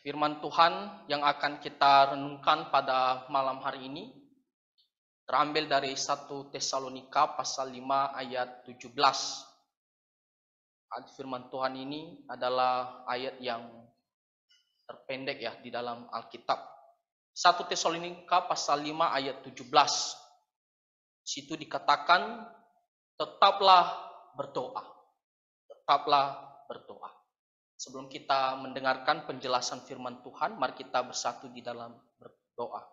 Firman Tuhan yang akan kita renungkan pada malam hari ini terambil dari 1 Tesalonika pasal 5 ayat 17. Firman Tuhan ini adalah ayat yang terpendek ya di dalam Alkitab. 1 Tesalonika pasal 5 ayat 17. Situ dikatakan, tetaplah berdoa. Tetaplah berdoa. Sebelum kita mendengarkan penjelasan firman Tuhan, mari kita bersatu di dalam berdoa.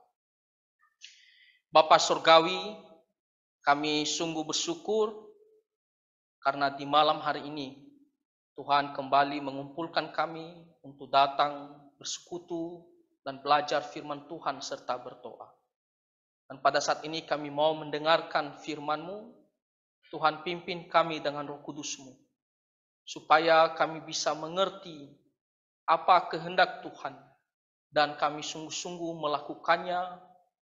Bapa Surgawi, kami sungguh bersyukur karena di malam hari ini Tuhan kembali mengumpulkan kami untuk datang bersekutu dan belajar firman Tuhan serta berdoa. Dan pada saat ini kami mau mendengarkan firman-Mu. Tuhan pimpin kami dengan Roh Kudus-Mu, supaya kami bisa mengerti apa kehendak Tuhan dan kami sungguh-sungguh melakukannya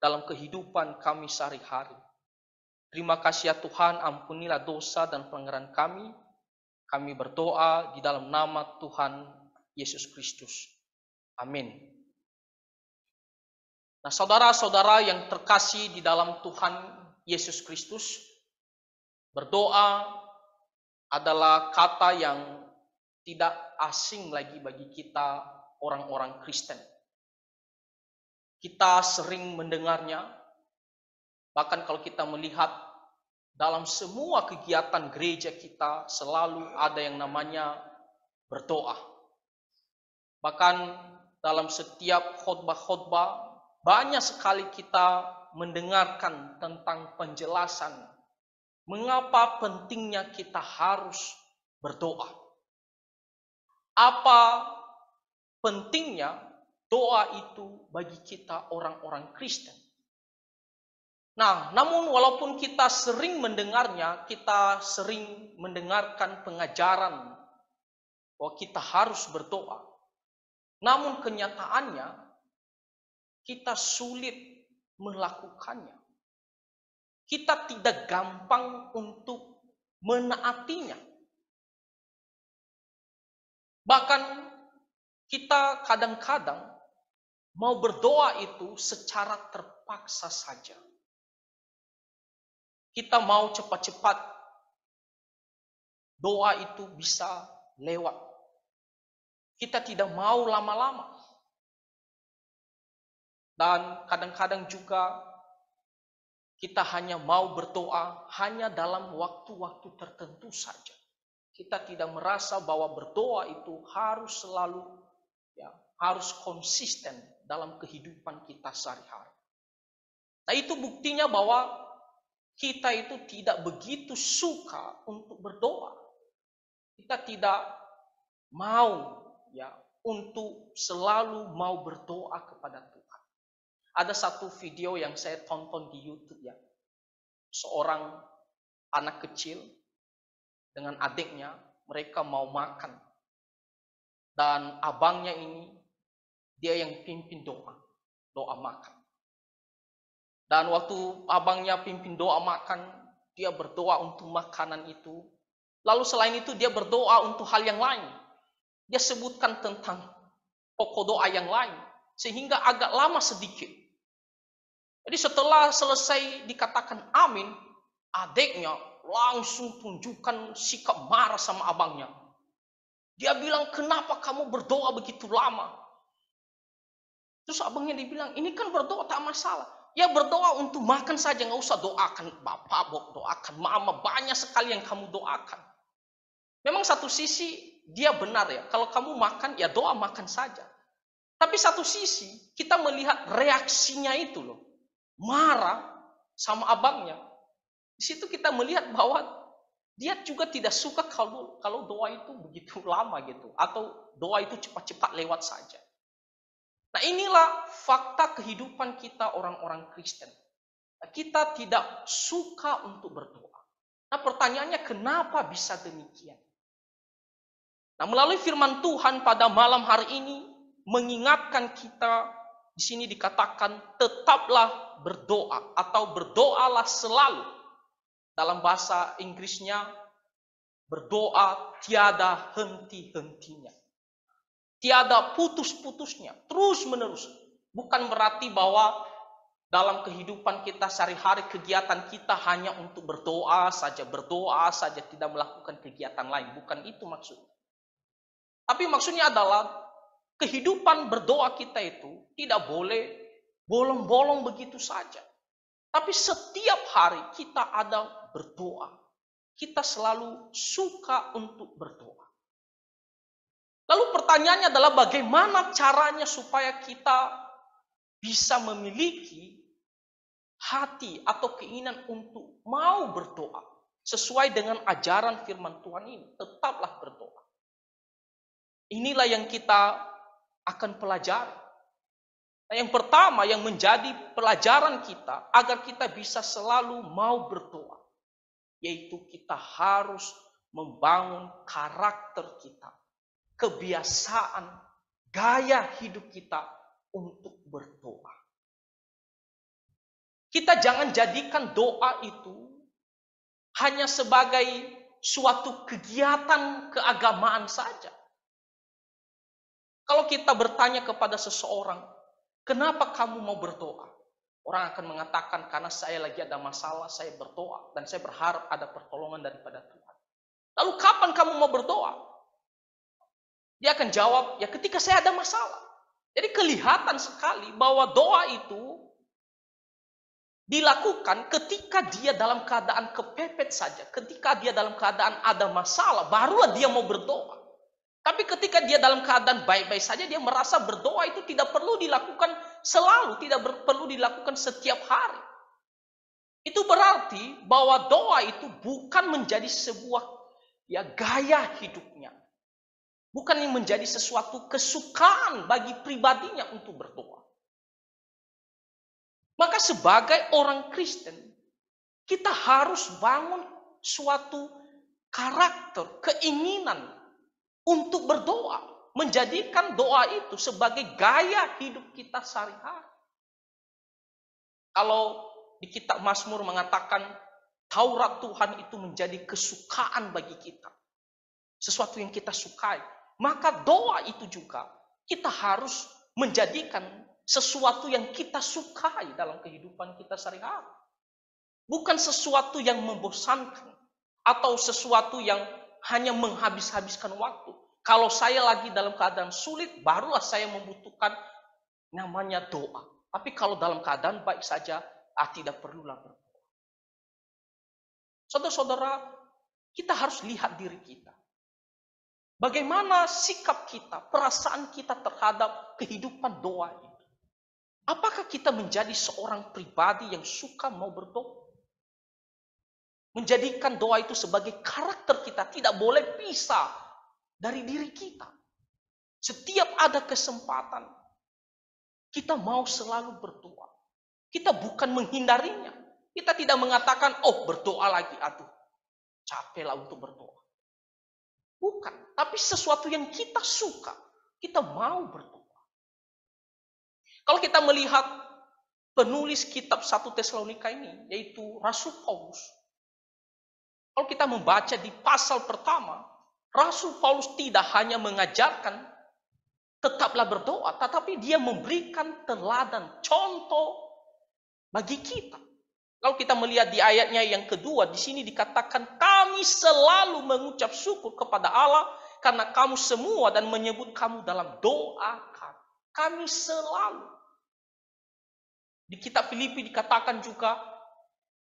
dalam kehidupan kami sehari-hari. Terima kasih ya Tuhan, ampunilah dosa dan pelanggaran kami. Kami berdoa di dalam nama Tuhan Yesus Kristus. Amin. Nah, saudara-saudara yang terkasih di dalam Tuhan Yesus Kristus, berdoa adalah kata yang tidak asing lagi bagi kita orang-orang Kristen. Kita sering mendengarnya, bahkan kalau kita melihat dalam semua kegiatan gereja kita selalu ada yang namanya berdoa. Bahkan dalam setiap khotbah-khotbah banyak sekali kita mendengarkan tentang penjelasan mengapa pentingnya kita harus berdoa. Apa pentingnya doa itu bagi kita orang-orang Kristen? Nah, namun walaupun kita sering mendengarnya, kita sering mendengarkan pengajaran bahwa kita harus berdoa. Namun kenyataannya kita sulit melakukannya. Kita tidak gampang untuk menaatinya. Bahkan kita kadang-kadang mau berdoa itu secara terpaksa saja. Kita mau cepat-cepat doa itu bisa lewat. Kita tidak mau lama-lama. Dan kadang-kadang juga kita hanya mau berdoa hanya dalam waktu-waktu tertentu saja. Kita tidak merasa bahwa berdoa itu harus selalu, harus konsisten dalam kehidupan kita sehari-hari. Nah, itu buktinya bahwa kita itu tidak begitu suka untuk berdoa. Kita tidak mau untuk selalu mau berdoa kepada Tuhan. Ada satu video yang saya tonton di YouTube seorang anak kecil dengan adiknya, mereka mau makan. Dan abangnya ini, dia yang pimpin doa makan. Dan waktu abangnya pimpin doa makan, dia berdoa untuk makanan itu. Lalu selain itu dia berdoa untuk hal yang lain. Dia sebutkan tentang pokok doa yang lain. Sehingga agak lama sedikit. Jadi setelah selesai dikatakan amin, adiknya langsung tunjukkan sikap marah sama abangnya. Dia bilang, kenapa kamu berdoa begitu lama? Terus abangnya dibilang, ini kan berdoa tak masalah. Ya berdoa untuk makan saja, nggak usah doakan bapak, doakan mama, banyak sekali yang kamu doakan. Memang satu sisi dia benar ya, kalau kamu makan ya doa makan saja. Tapi satu sisi kita melihat reaksinya itu loh, marah sama abangnya. Di situ kita melihat bahwa dia juga tidak suka kalau doa itu begitu lama gitu, atau doa itu cepat-cepat lewat saja. Nah, inilah fakta kehidupan kita orang-orang Kristen. Kita tidak suka untuk berdoa. Nah, pertanyaannya kenapa bisa demikian? Nah, melalui firman Tuhan pada malam hari ini mengingatkan kita, di sini dikatakan tetaplah berdoa atau berdoalah selalu. Dalam bahasa Inggrisnya berdoa tiada henti-hentinya. Tiada putus-putusnya, terus-menerus. Bukan berarti bahwa dalam kehidupan kita sehari-hari kegiatan kita hanya untuk berdoa saja, tidak melakukan kegiatan lain. Bukan itu maksudnya. Tapi maksudnya adalah kehidupan berdoa kita itu tidak boleh bolong-bolong begitu saja. Tapi setiap hari kita ada berdoa. Kita selalu suka untuk berdoa. Lalu pertanyaannya adalah bagaimana caranya supaya kita bisa memiliki hati atau keinginan untuk mau berdoa sesuai dengan ajaran firman Tuhan ini. Tetaplah berdoa. Inilah yang kita akan pelajari. Nah, yang pertama yang menjadi pelajaran kita agar kita bisa selalu mau berdoa, yaitu kita harus membangun karakter kita, kebiasaan, gaya hidup kita untuk berdoa. Kita jangan jadikan doa itu hanya sebagai suatu kegiatan keagamaan saja. Kalau kita bertanya kepada seseorang, kenapa kamu mau berdoa? Orang akan mengatakan, karena saya lagi ada masalah, saya berdoa. Dan saya berharap ada pertolongan daripada Tuhan. Lalu kapan kamu mau berdoa? Dia akan jawab, ya ketika saya ada masalah. Jadi kelihatan sekali bahwa doa itu dilakukan ketika dia dalam keadaan kepepet saja. Ketika dia dalam keadaan ada masalah, barulah dia mau berdoa. Tapi ketika dia dalam keadaan baik-baik saja, dia merasa berdoa itu tidak perlu dilakukan selalu, tidak perlu dilakukan setiap hari. Itu berarti bahwa doa itu bukan menjadi sebuah gaya hidupnya. Bukan yang menjadi sesuatu kesukaan bagi pribadinya untuk berdoa. Maka sebagai orang Kristen, kita harus bangun suatu karakter, keinginan untuk berdoa. Menjadikan doa itu sebagai gaya hidup kita sehari-hari. Kalau di kitab Mazmur mengatakan, Taurat Tuhan itu menjadi kesukaan bagi kita. Sesuatu yang kita sukai. Maka doa itu juga kita harus menjadikan sesuatu yang kita sukai dalam kehidupan kita sehari-hari. Bukan sesuatu yang membosankan atau sesuatu yang hanya menghabis-habiskan waktu. Kalau saya lagi dalam keadaan sulit, barulah saya membutuhkan namanya doa. Tapi kalau dalam keadaan baik saja, tidak perlulah berdoa. Saudara-saudara, kita harus lihat diri kita. Bagaimana sikap kita, perasaan kita terhadap kehidupan doa itu? Apakah kita menjadi seorang pribadi yang suka mau berdoa? Menjadikan doa itu sebagai karakter kita, tidak boleh pisah dari diri kita. Setiap ada kesempatan, kita mau selalu berdoa. Kita bukan menghindarinya. Kita tidak mengatakan, oh berdoa lagi, aduh capeklah untuk berdoa. Bukan, tapi sesuatu yang kita suka, kita mau berdoa. Kalau kita melihat penulis kitab 1 Tesalonika ini, yaitu Rasul Paulus. Kalau kita membaca di pasal pertama, Rasul Paulus tidak hanya mengajarkan tetaplah berdoa, tetapi dia memberikan teladan, contoh bagi kita. Kalau kita melihat di ayatnya yang kedua, di sini dikatakan kami selalu mengucap syukur kepada Allah karena kamu semua dan menyebut kamu dalam doa kami. Kami selalu. Di kitab Filipi dikatakan juga,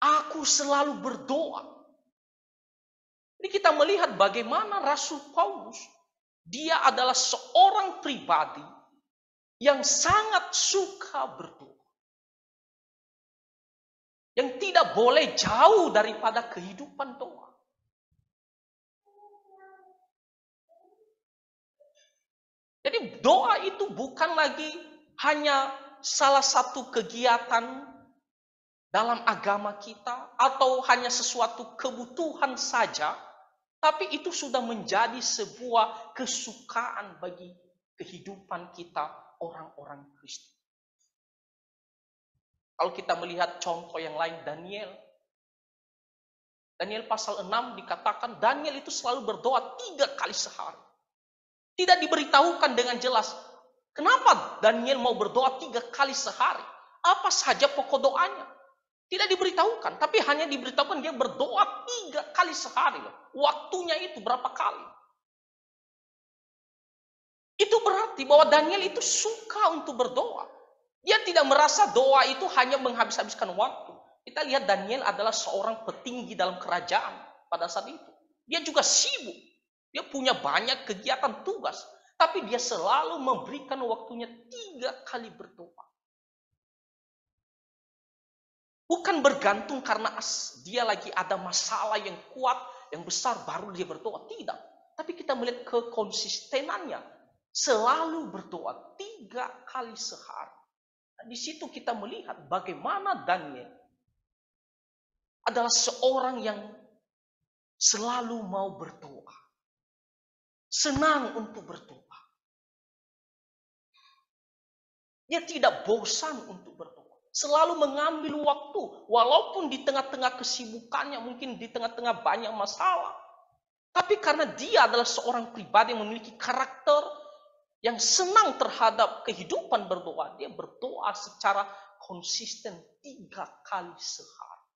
aku selalu berdoa. Jadi kita melihat bagaimana Rasul Paulus, dia adalah seorang pribadi yang sangat suka berdoa. Yang tidak boleh jauh daripada kehidupan doa. Jadi doa itu bukan lagi hanya salah satu kegiatan dalam agama kita atau hanya sesuatu kebutuhan saja, tapi itu sudah menjadi sebuah kesukaan bagi kehidupan kita orang-orang Kristen. Kalau kita melihat contoh yang lain, Daniel pasal 6 dikatakan Daniel itu selalu berdoa 3 kali sehari. Tidak diberitahukan dengan jelas. Kenapa Daniel mau berdoa 3 kali sehari? Apa saja pokok doanya? Tidak diberitahukan, tapi hanya diberitahukan dia berdoa 3 kali sehari. Waktunya itu berapa kali? Itu berarti bahwa Daniel itu suka untuk berdoa. Dia tidak merasa doa itu hanya menghabis-habiskan waktu. Kita lihat Daniel adalah seorang petinggi dalam kerajaan pada saat itu. Dia juga sibuk. Dia punya banyak kegiatan tugas. Tapi dia selalu memberikan waktunya 3 kali berdoa. Bukan bergantung karena dia lagi ada masalah yang kuat, yang besar, baru dia berdoa. Tidak. Tapi kita melihat kekonsistenannya. Selalu berdoa 3 kali sehari. Nah, di situ kita melihat bagaimana Daniel adalah seorang yang selalu mau berdoa. Senang untuk berdoa. Dia tidak bosan untuk berdoa. Selalu mengambil waktu. Walaupun di tengah-tengah kesibukannya, mungkin di tengah-tengah banyak masalah. Tapi karena dia adalah seorang pribadi yang memiliki karakter yang senang terhadap kehidupan berdoa, dia berdoa secara konsisten 3 kali sehari.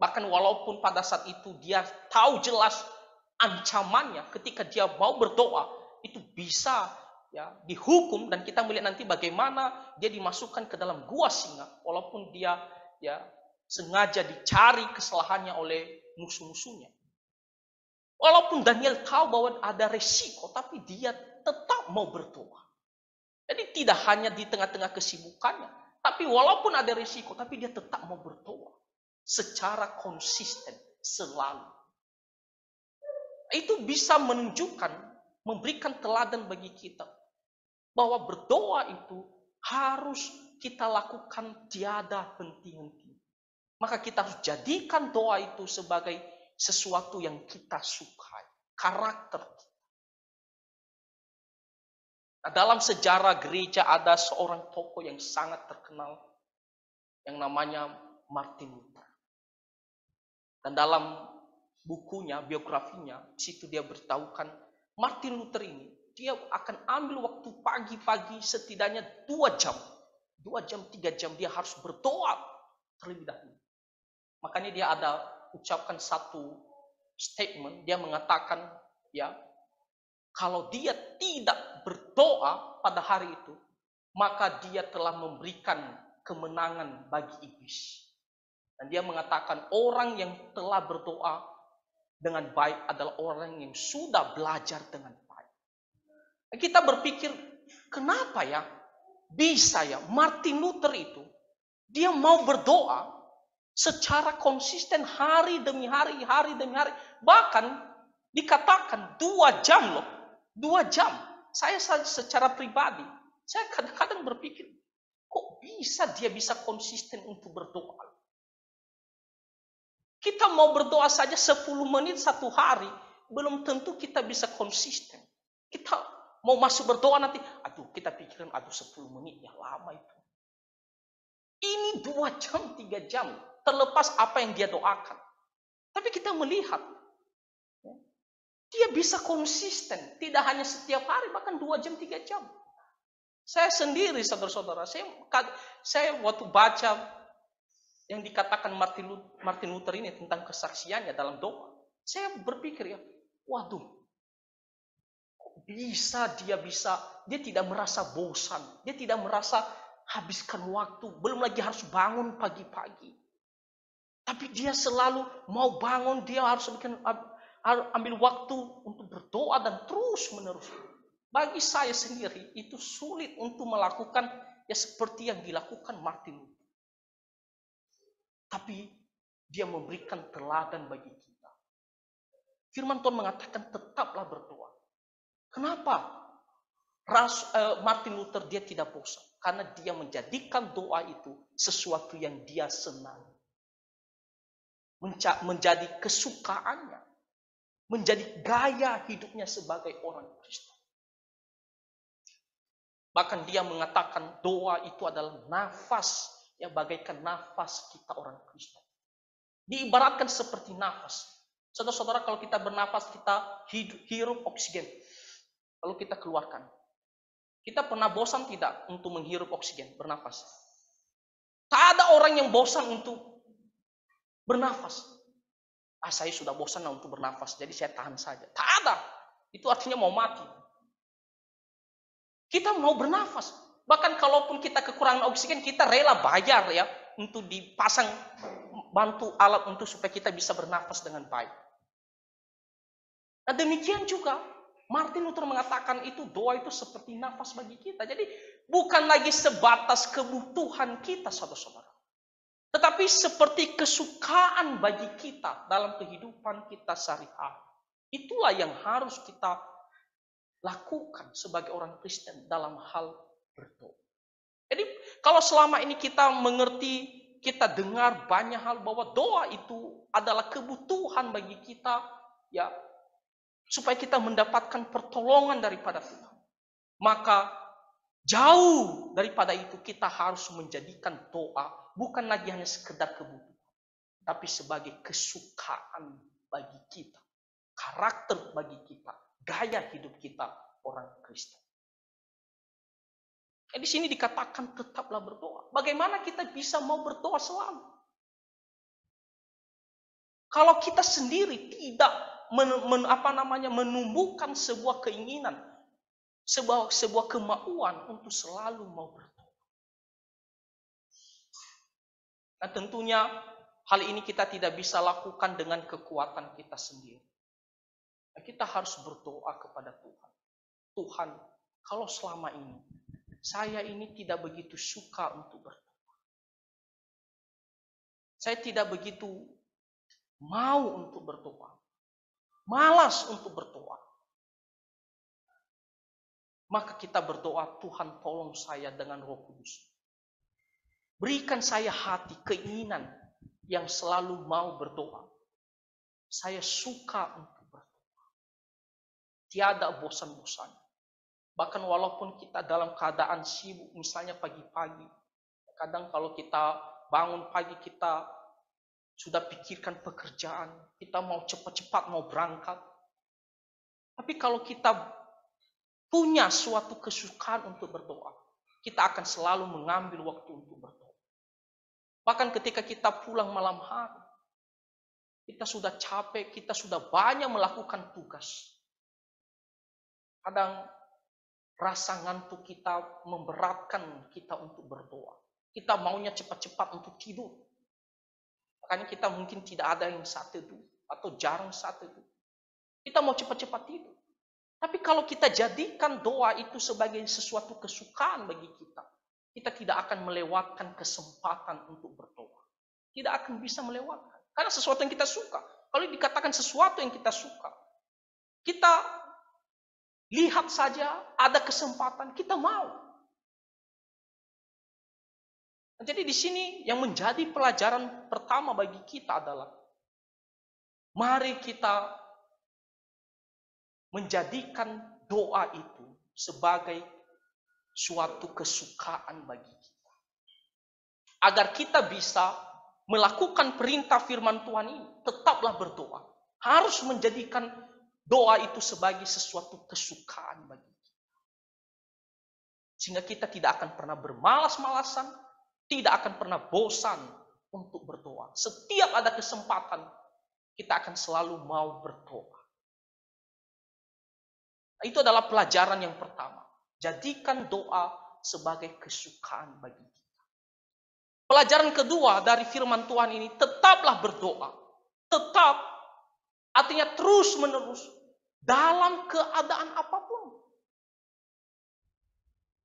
Bahkan walaupun pada saat itu dia tahu jelas ancamannya ketika dia mau berdoa, itu bisa ya dihukum, dan kita melihat nanti bagaimana dia dimasukkan ke dalam gua singa, walaupun dia ya sengaja dicari kesalahannya oleh musuh-musuhnya. Walaupun Daniel tahu bahwa ada resiko, tapi dia tetap mau berdoa. Jadi tidak hanya di tengah-tengah kesibukannya, tapi walaupun ada resiko, tapi dia tetap mau berdoa secara konsisten selalu. Itu bisa menunjukkan, memberikan teladan bagi kita bahwa berdoa itu harus kita lakukan tiada henti-henti. Maka kita harus jadikan doa itu sebagai sesuatu yang kita sukai, karakter kita. Nah, dalam sejarah gereja ada seorang tokoh yang sangat terkenal yang namanya Martin Luther. Dan dalam bukunya, biografinya, di situ dia beritahukan Martin Luther ini, dia akan ambil waktu pagi-pagi setidaknya 2 jam. 2 jam, 3 jam dia harus berdoa terlebih dahulu. Makanya dia ada ucapkan satu statement, dia mengatakan ya, kalau dia tidak berdoa pada hari itu, maka dia telah memberikan kemenangan bagi iblis. Dan dia mengatakan orang yang telah berdoa dengan baik adalah orang yang sudah belajar dengan baik. Dan kita berpikir, kenapa ya bisa ya Martin Luther itu dia mau berdoa secara konsisten hari demi hari, hari demi hari. Bahkan dikatakan 2 jam loh. 2 jam. Saya secara pribadi, saya kadang-kadang berpikir, kok bisa dia bisa konsisten untuk berdoa? Kita mau berdoa saja 10 menit 1 hari, belum tentu kita bisa konsisten. Kita mau masuk berdoa nanti, kita pikirin 10 menit ya lama itu. Ini 2 jam, 3 jam. Terlepas apa yang dia doakan. Tapi kita melihat, dia bisa konsisten. Tidak hanya setiap hari, bahkan 2 jam, 3 jam. Saya sendiri, saudara-saudara, saya waktu baca yang dikatakan Martin Luther ini tentang kesaksiannya dalam doa, saya berpikir ya, waduh, kok bisa dia tidak merasa bosan, dia tidak merasa habiskan waktu, belum lagi harus bangun pagi-pagi. Tapi dia selalu mau bangun, dia harus ambil waktu untuk berdoa dan terus menerus. Bagi saya sendiri itu sulit untuk melakukan ya seperti yang dilakukan Martin Luther. Tapi dia memberikan teladan bagi kita. Firman Tuhan mengatakan tetaplah berdoa. Kenapa Martin Luther dia tidak bosan? Karena dia menjadikan doa itu sesuatu yang dia senang. Menjadi kesukaannya, menjadi gaya hidupnya sebagai orang Kristen. Bahkan dia mengatakan doa itu adalah nafas, ya bagaikan nafas kita orang Kristen. Diibaratkan seperti nafas. Saudara-saudara, kalau kita bernafas, kita hirup oksigen. lalu kita keluarkan. Kita pernah bosan tidak untuk menghirup oksigen, bernafas? Tak ada orang yang bosan untuk bernafas. Saya sudah bosan untuk bernafas, jadi saya tahan saja. Tak ada. Itu artinya mau mati. Kita mau bernafas. Bahkan kalaupun kita kekurangan oksigen, kita rela bayar ya untuk dipasang bantu alat untuk supaya kita bisa bernafas dengan baik. Nah demikian juga Martin Luther mengatakan itu doa itu seperti nafas bagi kita. Jadi bukan lagi sebatas kebutuhan kita saudara-saudara. Tetapi seperti kesukaan bagi kita dalam kehidupan kita sehari-hari. Itulah yang harus kita lakukan sebagai orang Kristen dalam hal berdoa. Jadi kalau selama ini kita mengerti, kita dengar banyak hal bahwa doa itu adalah kebutuhan bagi kita, ya, supaya kita mendapatkan pertolongan daripada Tuhan. Maka jauh daripada itu kita harus menjadikan doa bukan lagi hanya sekedar kebutuhan, tapi sebagai kesukaan bagi kita, karakter bagi kita, gaya hidup kita orang Kristen. Di sini dikatakan tetaplah berdoa. Bagaimana kita bisa mau berdoa selalu? Kalau kita sendiri tidak menumbuhkan sebuah keinginan, sebuah kemauan untuk selalu mau berdoa. Nah tentunya hal ini kita tidak bisa lakukan dengan kekuatan kita sendiri. Nah, kita harus berdoa kepada Tuhan. Tuhan, kalau selama ini saya ini tidak begitu suka untuk berdoa. Saya tidak begitu mau untuk berdoa. Malas untuk berdoa. Maka kita berdoa, Tuhan tolong saya dengan Roh Kudus. Berikan saya hati, keinginan yang selalu mau berdoa. Saya suka untuk berdoa. Tiada bosan-bosan. Bahkan walaupun kita dalam keadaan sibuk, misalnya pagi-pagi. Kadang kalau kita bangun pagi, kita sudah pikirkan pekerjaan. Kita mau cepat-cepat mau berangkat. Tapi kalau kita punya suatu kesukaan untuk berdoa, kita akan selalu mengambil waktu untuk berdoa. Bahkan ketika kita pulang malam hari, kita sudah capek, kita sudah banyak melakukan tugas. Kadang rasa ngantuk kita memberatkan kita untuk berdoa. Kita maunya cepat-cepat untuk tidur. Makanya kita mungkin tidak ada yang saat teduh atau jarang saat teduh. Kita mau cepat-cepat tidur. Tapi kalau kita jadikan doa itu sebagai sesuatu kesukaan bagi kita, kita tidak akan melewatkan kesempatan untuk berdoa. Tidak akan bisa melewatkan. Karena sesuatu yang kita suka. Kalau dikatakan sesuatu yang kita suka, kita lihat saja ada kesempatan, kita mau. Jadi di sini yang menjadi pelajaran pertama bagi kita adalah mari kita menjadikan doa itu sebagai suatu kesukaan bagi kita. Agar kita bisa melakukan perintah firman Tuhan ini, tetaplah berdoa. Harus menjadikan doa itu sebagai sesuatu kesukaan bagi kita. Sehingga kita tidak akan pernah bermalas-malasan, tidak akan pernah bosan untuk berdoa. Setiap ada kesempatan, kita akan selalu mau berdoa. Itu adalah pelajaran yang pertama. Jadikan doa sebagai kesukaan bagi kita. Pelajaran kedua dari firman Tuhan ini, tetaplah berdoa. Tetap, artinya terus menerus, dalam keadaan apapun.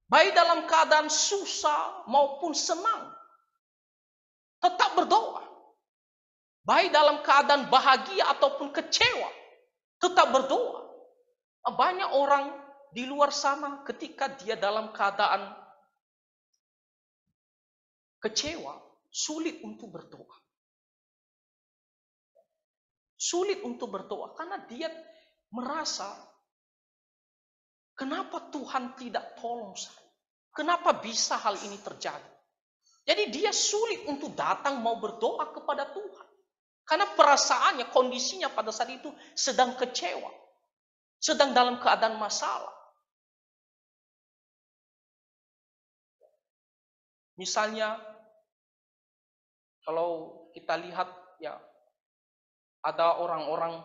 Baik dalam keadaan susah maupun senang. Tetap berdoa. Baik dalam keadaan bahagia ataupun kecewa. Tetap berdoa. Banyak orang di luar sana ketika dia dalam keadaan kecewa, sulit untuk berdoa. Sulit untuk berdoa karena dia merasa, kenapa Tuhan tidak tolong saya? Kenapa bisa hal ini terjadi? Jadi dia sulit untuk datang mau berdoa kepada Tuhan. Karena perasaannya, kondisinya pada saat itu sedang kecewa. Sedang dalam keadaan masalah. Misalnya, kalau kita lihat ya, ada orang-orang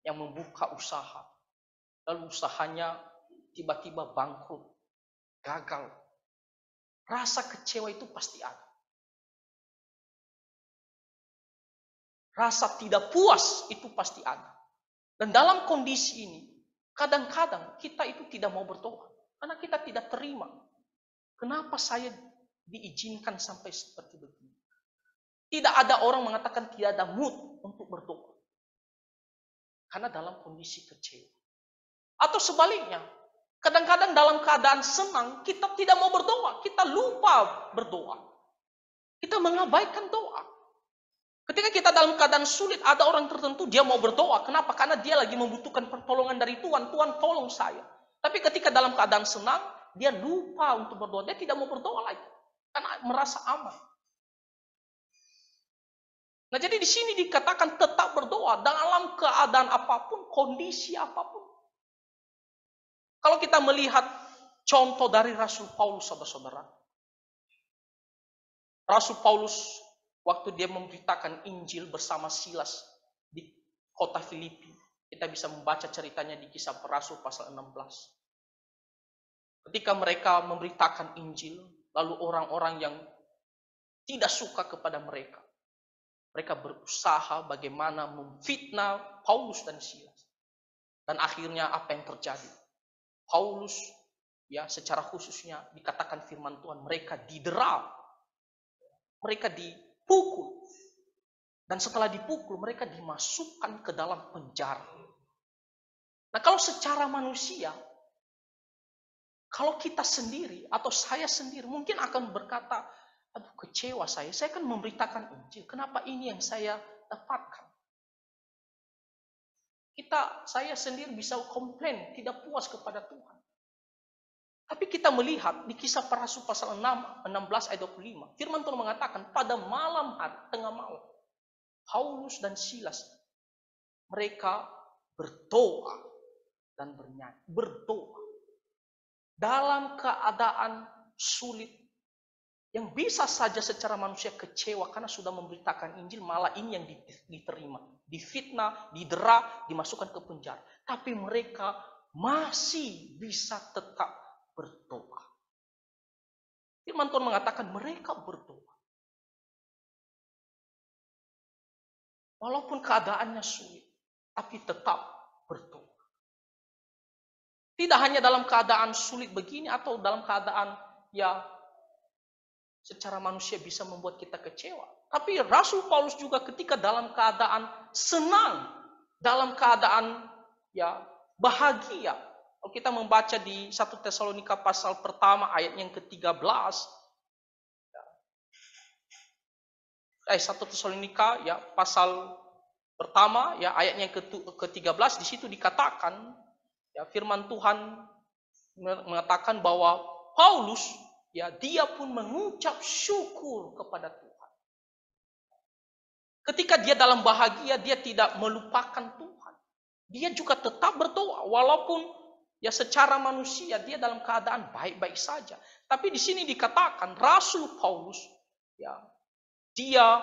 yang membuka usaha, lalu usahanya tiba-tiba bangkrut, gagal. Rasa kecewa itu pasti ada. Rasa tidak puas itu pasti ada. Dan dalam kondisi ini, kadang-kadang kita itu tidak mau berdoa. Karena kita tidak terima. Kenapa saya diizinkan sampai seperti begini? Tidak ada orang mengatakan tidak ada mood untuk berdoa. Karena dalam kondisi kecewa. Atau sebaliknya, kadang-kadang dalam keadaan senang, kita tidak mau berdoa. Kita lupa berdoa. Kita mengabaikan doa. Ketika kita dalam keadaan sulit, ada orang tertentu dia mau berdoa. Kenapa? Karena dia lagi membutuhkan pertolongan dari Tuhan. Tuhan tolong saya. Tapi ketika dalam keadaan senang, dia lupa untuk berdoa. Dia tidak mau berdoa lagi. Karena merasa aman. Nah, jadi di sini dikatakan tetap berdoa dalam keadaan apapun, kondisi apapun. Kalau kita melihat contoh dari Rasul Paulus, saudara-saudara. Rasul Paulus waktu dia memberitakan Injil bersama Silas di kota Filipi. Kita bisa membaca ceritanya di Kisah Rasul pasal 16. Ketika mereka memberitakan Injil, lalu orang-orang yang tidak suka kepada mereka. Mereka berusaha bagaimana memfitnah Paulus dan Silas. Dan akhirnya apa yang terjadi? Paulus, ya secara khususnya dikatakan firman Tuhan, mereka didera. Mereka dipukul. Dan setelah dipukul, mereka dimasukkan ke dalam penjara. Nah, kalau secara manusia, kalau kita sendiri atau saya sendiri mungkin akan berkata, aduh kecewa saya kan memberitakan Injil. Kenapa ini yang saya dapatkan? Saya sendiri bisa komplain, tidak puas kepada Tuhan. Tapi kita melihat di Kisah Para Rasul pasal 16 ayat 25. Firman Tuhan mengatakan pada malam hari, tengah malam, Paulus dan Silas, mereka berdoa dan bernyanyi. Berdoa. Dalam keadaan sulit. Yang bisa saja secara manusia kecewa karena sudah memberitakan Injil, malah ini yang diterima. Difitnah, didera, dimasukkan ke penjara. Tapi mereka masih bisa tetap berdoa. Firman Tuhan mengatakan mereka berdoa. Walaupun keadaannya sulit, tapi tetap berdoa. Tidak hanya dalam keadaan sulit begini atau dalam keadaan ya secara manusia bisa membuat kita kecewa. Tapi Rasul Paulus juga ketika dalam keadaan senang, dalam keadaan ya bahagia. Kalau kita membaca di 1 Tesalonika pasal pertama ayat yang ke-13. 1 Tesalonika ya pasal pertama ya ayat yang ke-13, di situ dikatakan ya firman Tuhan mengatakan bahwa Paulus ya dia pun mengucap syukur kepada Tuhan. Ketika dia dalam bahagia, dia tidak melupakan Tuhan. Dia juga tetap berdoa walaupun ya secara manusia dia dalam keadaan baik-baik saja. Tapi di sini dikatakan Rasul Paulus ya dia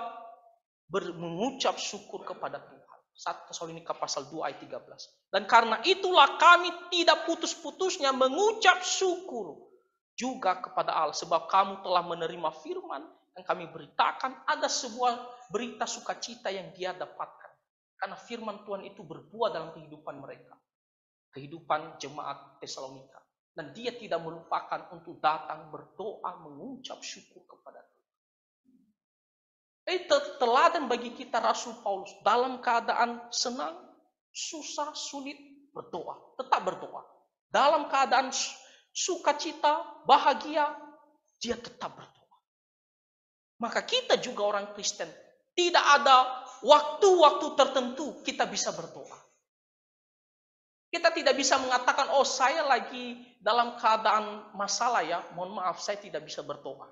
mengucap syukur kepada Tuhan. 1 Tesalonika pasal 2 ayat 13. Dan karena itulah kami tidak putus-putusnya mengucap syukur juga kepada Allah, sebab kamu telah menerima firman yang kami beritakan, ada sebuah berita sukacita yang dia dapatkan. Karena firman Tuhan itu berbuah dalam kehidupan mereka. Kehidupan jemaat Tesalonika. Dan dia tidak melupakan untuk datang berdoa, mengucap syukur kepada Tuhan. Teladan bagi kita Rasul Paulus. Dalam keadaan senang, susah, sulit, berdoa. Tetap berdoa. Dalam keadaan sukacita, bahagia, dia tetap berdoa. Maka kita juga orang Kristen, tidak ada waktu-waktu tertentu kita bisa berdoa. Kita tidak bisa mengatakan, oh saya lagi dalam keadaan masalah ya, mohon maaf saya tidak bisa berdoa.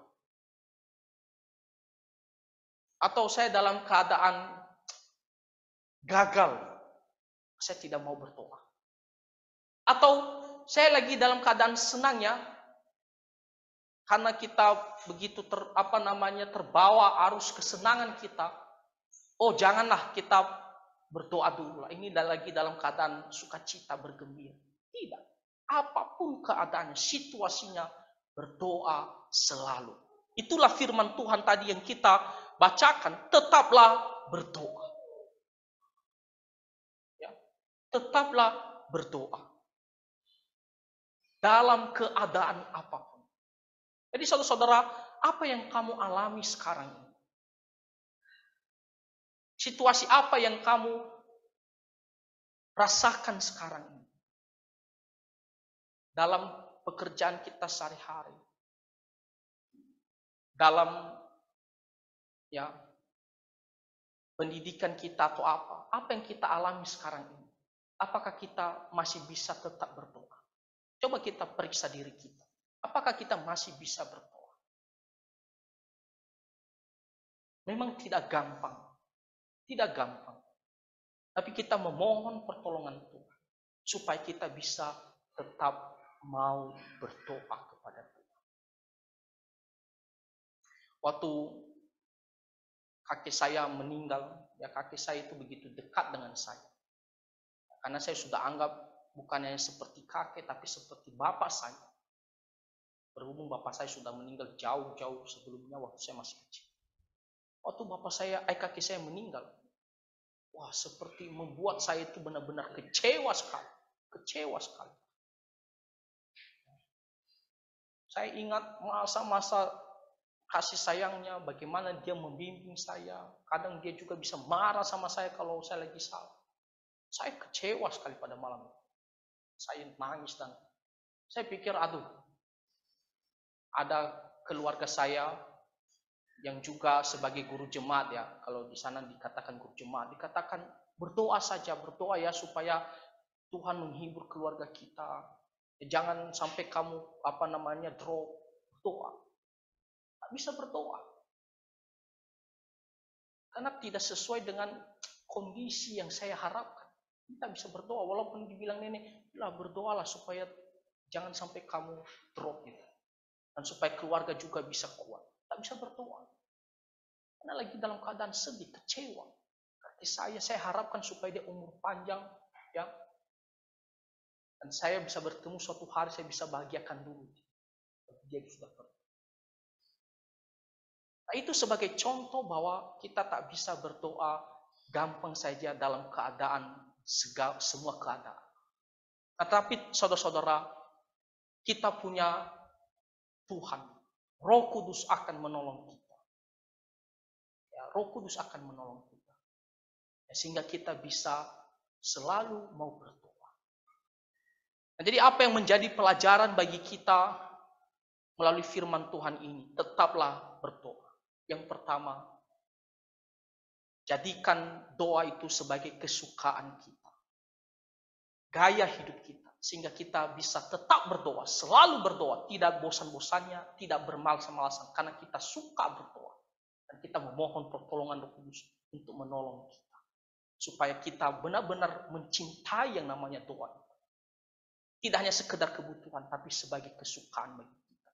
Atau saya dalam keadaan gagal, saya tidak mau berdoa. Atau saya lagi dalam keadaan senang ya, karena kita begitu terbawa arus kesenangan kita, oh janganlah kita berdoa dulu lah. Ini lagi dalam keadaan sukacita, bergembira. Tidak. Apapun keadaannya, situasinya, berdoa selalu. Itulah firman Tuhan tadi yang kita bacakan. Tetaplah berdoa. Ya, tetaplah berdoa. Dalam keadaan apapun. Jadi saudara-saudara, apa yang kamu alami sekarang ini? Situasi apa yang kamu rasakan sekarang ini? Dalam pekerjaan kita sehari-hari. Dalam pendidikan kita atau apa? Apa yang kita alami sekarang ini? Apakah kita masih bisa tetap berdoa? Coba kita periksa diri kita. Apakah kita masih bisa berdoa? Memang tidak gampang. Tidak gampang. Tapi kita memohon pertolongan Tuhan. Supaya kita bisa tetap mau berdoa kepada Tuhan. Waktu kakek saya meninggal, kakek saya itu begitu dekat dengan saya. Karena saya sudah anggap bukannya seperti kakek, tapi seperti bapak saya. Berhubung bapak saya sudah meninggal jauh-jauh sebelumnya waktu saya masih kecil. Waktu kakek saya meninggal, wah seperti membuat saya itu benar-benar kecewa sekali. Kecewa sekali. Saya ingat masa-masa kasih sayangnya, bagaimana dia membimbing saya. Kadang dia juga bisa marah sama saya kalau saya lagi salah. Saya kecewa sekali pada malam itu. Saya nangis dan saya pikir, ada keluarga saya yang juga sebagai guru jemaat ya, kalau di sana dikatakan guru jemaat, dikatakan berdoa saja, berdoa ya supaya Tuhan menghibur keluarga kita. Jangan sampai kamu drop, berdoa. Tak bisa berdoa. Karena tidak sesuai dengan kondisi yang saya harapkan. Kita bisa berdoa walaupun dibilang nenek, berdoalah supaya jangan sampai kamu drop gitu. Dan supaya keluarga juga bisa kuat. Tak bisa berdoa. Karena lagi dalam keadaan sedih, kecewa. Karena saya harapkan supaya dia umur panjang, ya. Dan saya bisa bertemu suatu hari, saya bisa bahagiakan dulu. Dia sudah pergi. Nah, itu sebagai contoh bahwa kita tak bisa berdoa gampang saja dalam keadaan semua keadaan. Tetapi saudara-saudara, kita punya Tuhan. Roh Kudus akan menolong kita. Ya, Roh Kudus akan menolong kita. Ya, sehingga kita bisa selalu mau berdoa. Nah, jadi apa yang menjadi pelajaran bagi kita melalui firman Tuhan ini? Tetaplah berdoa. Yang pertama, jadikan doa itu sebagai kesukaan kita. Gaya hidup kita. Sehingga kita bisa tetap berdoa, selalu berdoa, tidak bosan-bosannya, tidak bermalas-malasan, karena kita suka berdoa. Dan kita memohon pertolongan Roh Kudus untuk menolong kita. Supaya kita benar-benar mencintai yang namanya doa. Tidak hanya sekedar kebutuhan, tapi sebagai kesukaan bagi kita.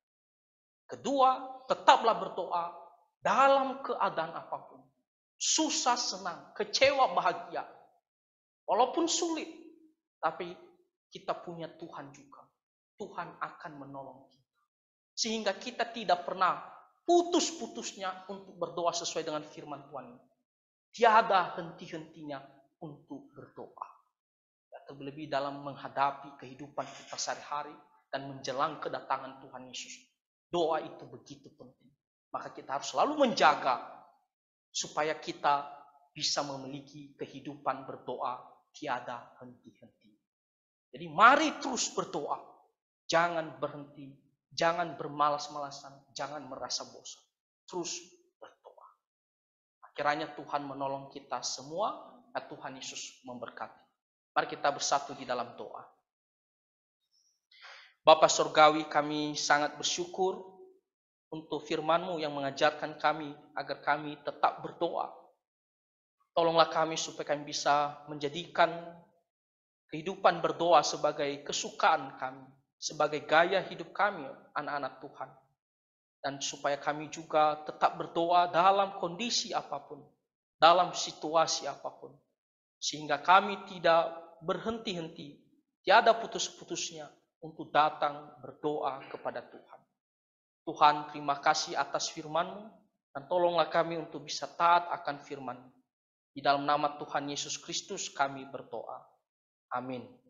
Kedua, tetaplah berdoa dalam keadaan apapun. Susah, senang, kecewa, bahagia. Walaupun sulit, tapi kita punya Tuhan juga. Tuhan akan menolong kita. Sehingga kita tidak pernah putus-putusnya untuk berdoa sesuai dengan firman Tuhan ini. Tiada henti-hentinya untuk berdoa. Terlebih dalam menghadapi kehidupan kita sehari-hari dan menjelang kedatangan Tuhan Yesus. Doa itu begitu penting. Maka kita harus selalu menjaga supaya kita bisa memiliki kehidupan berdoa tiada henti-henti. Jadi mari terus berdoa. Jangan berhenti. Jangan bermalas-malasan. Jangan merasa bosan. Terus berdoa. Kiranya Tuhan menolong kita semua. Dan Tuhan Yesus memberkati. Mari kita bersatu di dalam doa. Bapa Surgawi, kami sangat bersyukur untuk firman-Mu yang mengajarkan kami agar kami tetap berdoa. Tolonglah kami supaya kami bisa menjadikan kehidupan berdoa sebagai kesukaan kami, sebagai gaya hidup kami, anak-anak Tuhan. dan supaya kami juga tetap berdoa dalam kondisi apapun, dalam situasi apapun, sehingga kami tidak berhenti-henti, tiada putus-putusnya untuk datang berdoa kepada Tuhan. Tuhan, terima kasih atas firman-Mu, dan tolonglah kami untuk bisa taat akan firman-Mu. Di dalam nama Tuhan Yesus Kristus kami berdoa. Amin.